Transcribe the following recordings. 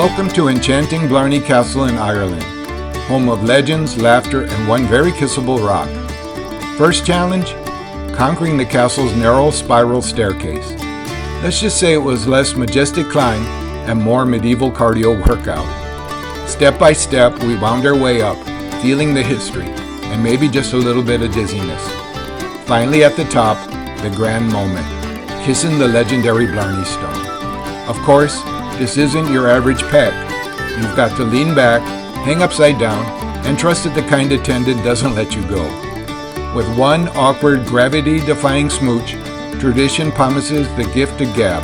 Welcome to enchanting Blarney Castle in Ireland, home of legends, laughter, and one very kissable rock. First challenge, conquering the castle's narrow spiral staircase. Let's just say it was less majestic climb and more medieval cardio workout. Step by step, we wound our way up, feeling the history, and maybe just a little bit of dizziness. Finally at the top, the grand moment, kissing the legendary Blarney Stone. Of course, this isn't your average peck. You've got to lean back, hang upside down, and trust that the kind attendant doesn't let you go. With one awkward gravity-defying smooch, tradition promises the gift of gab.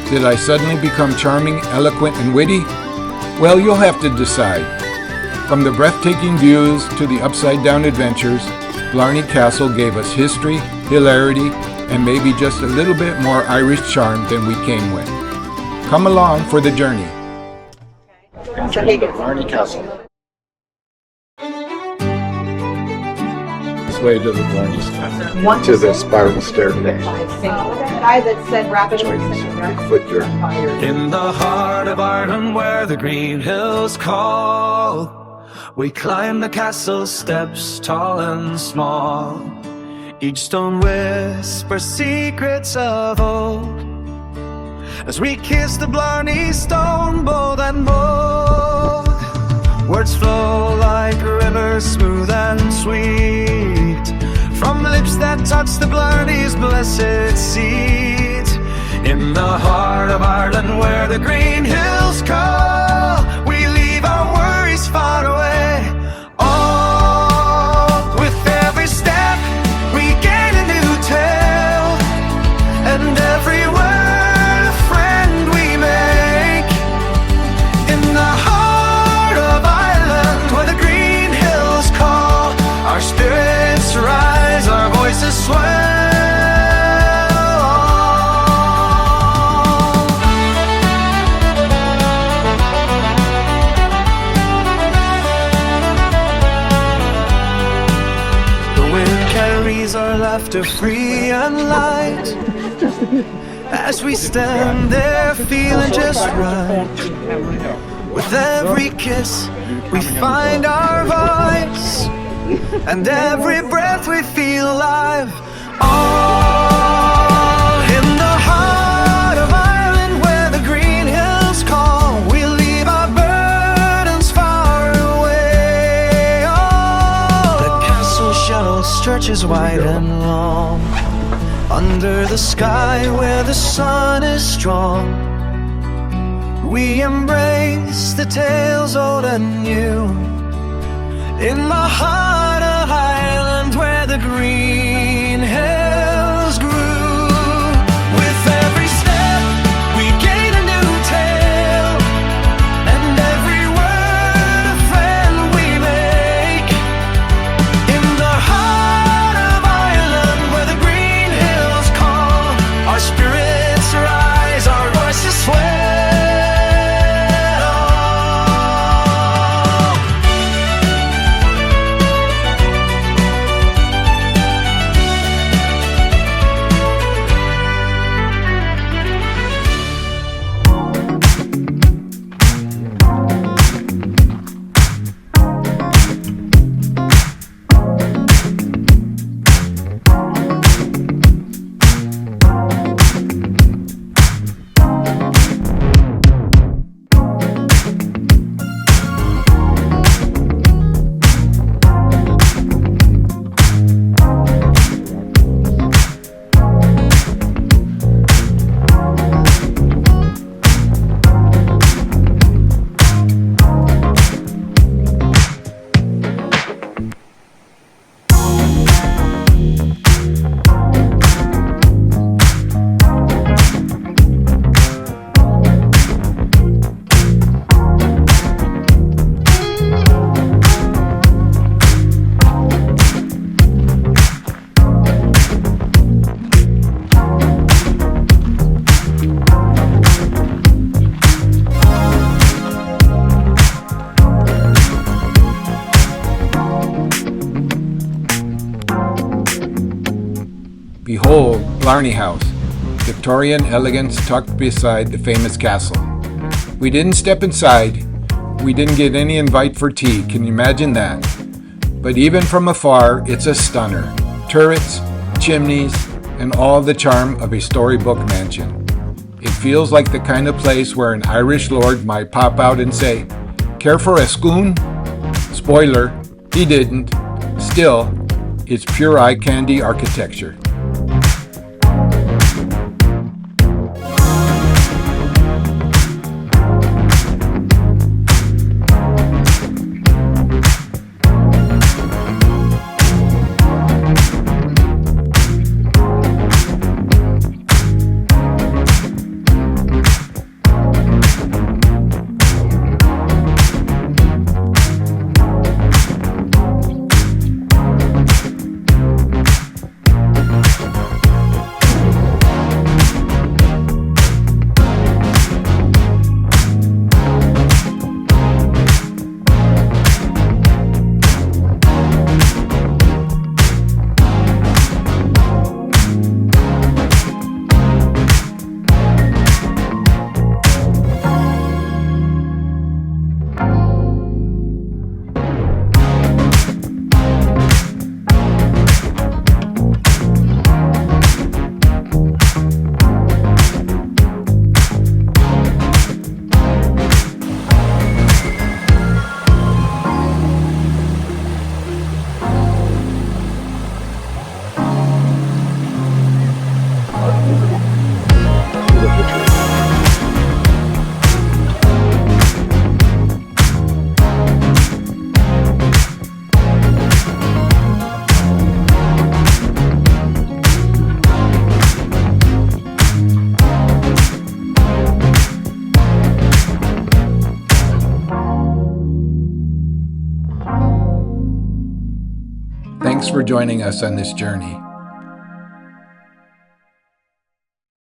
Did I suddenly become charming, eloquent, and witty? Well, you'll have to decide. From the breathtaking views to the upside-down adventures, Blarney Castle gave us history, hilarity, and maybe just a little bit more Irish charm than we came with. Come along for the journey. Blarney Castle. This way to the Blarney Stone, to the spiral staircase. Guy that said rapidly. In the heart of Ireland where the green hills call, we climb the castle steps tall and small. Each stone whispers secrets of old, as we kiss the Blarney Stone, bold and bold. Words flow like rivers, smooth and sweet, from lips that touch the Blarney's blessed seat. In the heart of Ireland where the green hills call, we leave our worries far away. Oh, with every step we gain a new tale, and every word rise, our voices swell. The wind carries our laughter free and light, as we stand there feeling just right. With every kiss we find our voice, and every breath we feel alive. All in the heart of Ireland where the green hills call, we leave our burdens far away. Oh, the castle shell stretches wide and long, under the sky where the sun is strong. We embrace the tales old and new, in the heart of Ireland where the green hills grew. With every step we gain a new tale, and every word a friend we make. In the heart of Ireland where the green hills call, our spirits rise, our voices swell. Behold, Blarney House, Victorian elegance tucked beside the famous castle. We didn't step inside. We didn't get any invite for tea. Can you imagine that? But even from afar, it's a stunner. Turrets, chimneys, and all the charm of a storybook mansion. It feels like the kind of place where an Irish lord might pop out and say, "Care for a scone?" Spoiler, he didn't. Still, it's pure eye candy architecture. Thanks for joining us on this journey.